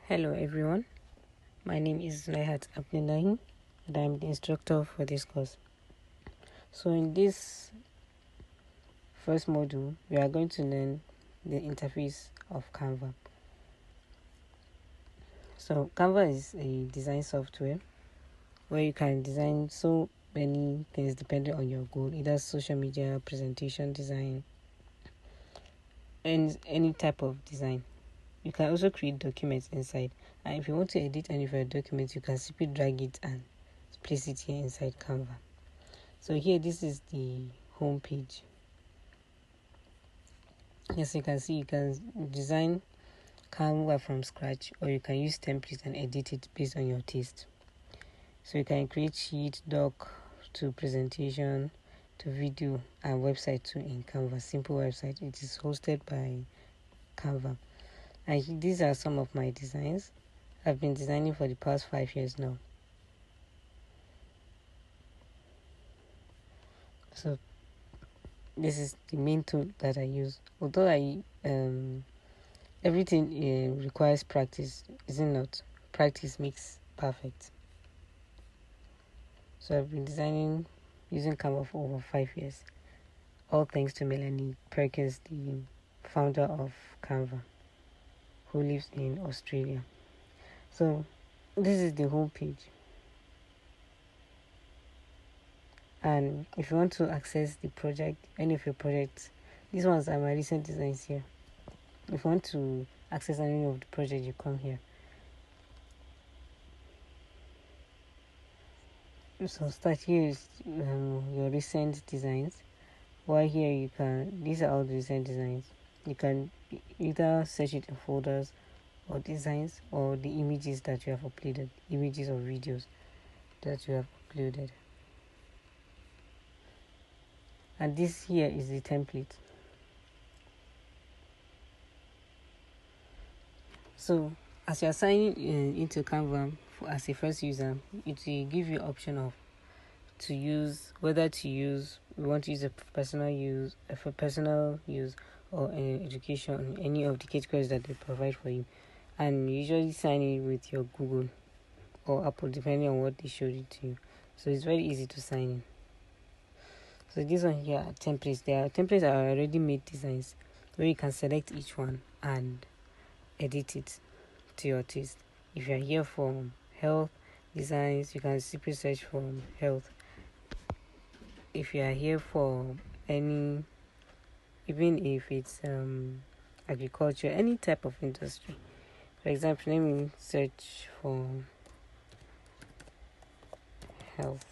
Hello everyone, my name is Naihat Abdullahi and I am the instructor for this course. So in this first module, we are going to learn the interface of Canva. So Canva is a design software where you can design so many things depending on your goal, either social media, presentation design, and any type of design. You can also create documents inside, and if you want to edit any of your documents, you can simply drag it and place it here inside Canva. So here, this is the home page. As you can see, you can design Canva from scratch, or you can use templates and edit it based on your taste. So you can create sheet, doc, to presentation, to video, and website too in Canva. Simple website. It is hosted by Canva. And these are some of my designs. I've been designing for the past 5 years now. So this is the main tool that I use. Although everything requires practice, isn't it not? Practice makes perfect. So I've been designing using Canva for over 5 years. All thanks to Melanie Perkins, the founder of Canva, who lives in Australia. So this is the home page. And if you want to access the project, any of your projects, these ones are my recent designs here. If you want to access any of the project, you come here. So start here is your recent designs. While here these are all the recent designs. You can either search it in folders or designs or the images that you have uploaded, images or videos that you have uploaded. And this here is the template. So as you are signing into Canva as a first user, it will give you option of whether we want to use for personal use or education, any of the categories that they provide for you. And you usually sign in with your Google or Apple depending on what they showed it to you. So it's very easy to sign in. So this one here are templates. Templates are already made designs where you can select each one and edit it to your taste. If you are here for health designs, you can simply search for health. If you are here for even if it's agriculture, any type of industry. For example, let me search for health.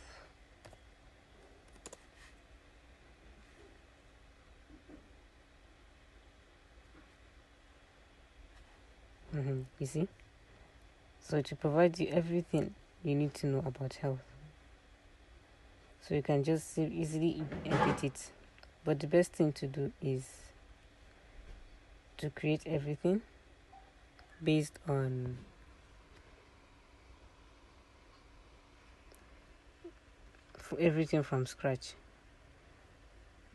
You see? So to provide you everything you need to know about health. So you can just easily edit it. But the best thing to do is to create everything based on everything from scratch.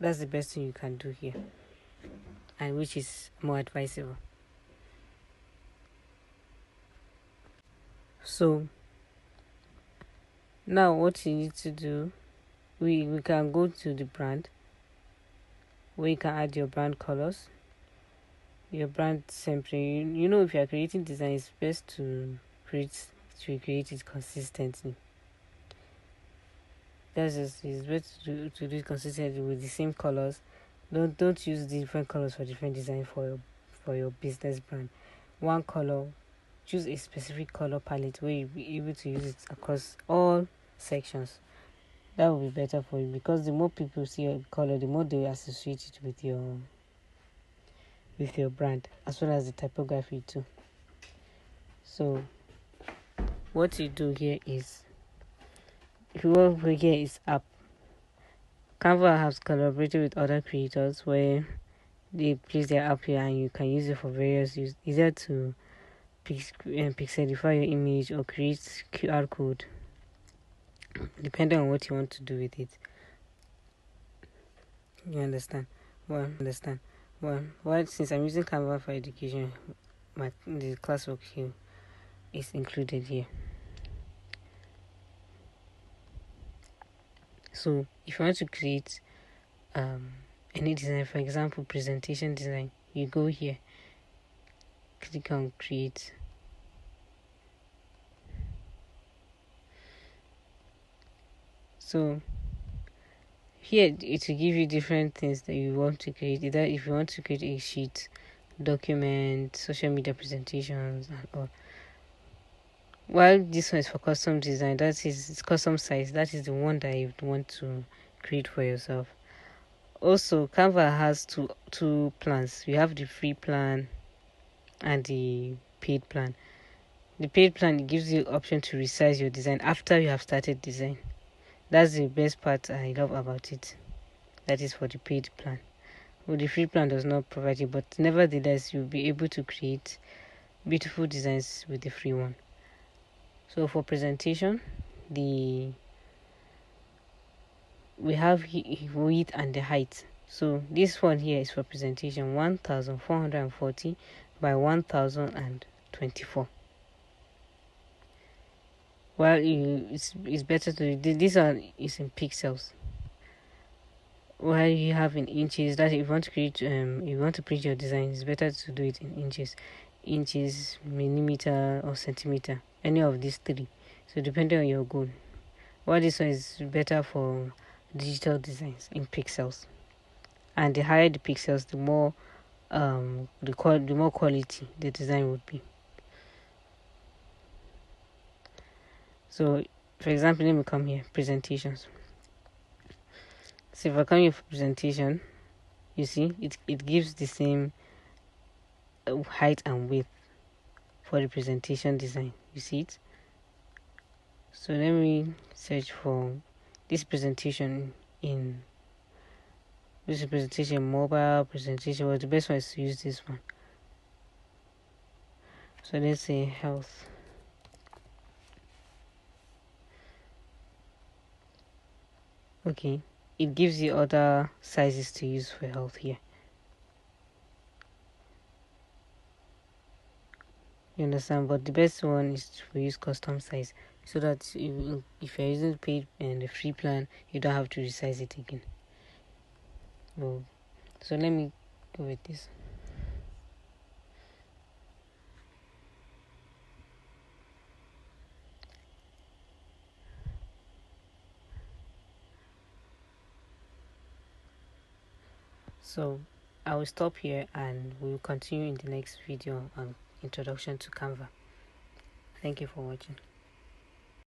That's the best thing you can do here, and which is more advisable. So now what you need to do, we can go to the brand where you can add your brand colors, your brand template. You know, if you are creating design, it's best to create it consistently. It's best to do it consistently with the same colors. Don't use different colors for different design for your business brand. One color, choose a specific color palette where you'll be able to use it across all sections. That will be better for you, because the more people see your color, the more they associate it with your brand, as well as the typography too. So what you do here is, if you work here is app. Canva has collaborated with other creators where they place their app here and you can use it for various use, either to pixelify your image or create QR code, depending on what you want to do with it. You understand? Well, since I'm using Canva for education, the classwork here, is included here. So if you want to create any design, for example presentation design, you go here, click on create. So here it will give you different things that you want to create. Either if you want to create a sheet, document, social media presentations, and all. While this one is for custom design, that is it's custom size. That is the one that you want to create for yourself. Also, Canva has two plans. You have the free plan and the paid plan. The paid plan, it gives you option to resize your design after you have started design. That's the best part I love about it. That is for the paid plan. Well, the free plan does not provide it, but nevertheless you'll be able to create beautiful designs with the free one. So for presentation, we have width and the height. So this one here is for presentation 1440 by 1024. Well, it's better to this one is in pixels. While you have in inches, that if you want to create you want to print your design, it's better to do it in inches, millimeter or centimeter, any of these three. So depending on your goal. Well, this one is better for digital designs in pixels, and the higher the pixels, the more the more quality the design would be. So for example, let me come here, presentations. So if I come here for presentation, you see it gives the same height and width for the presentation design. You see it? So let me search for this presentation in this presentation mobile presentation. Well, the best one is to use this one. So let's say health. Okay, it gives you other sizes to use for health here. You understand? But the best one is to use custom size, so that if you're using the paid and the free plan, you don't have to resize it again. Well, so let me go with this. So I will stop here and we will continue in the next video on introduction to Canva. Thank you for watching.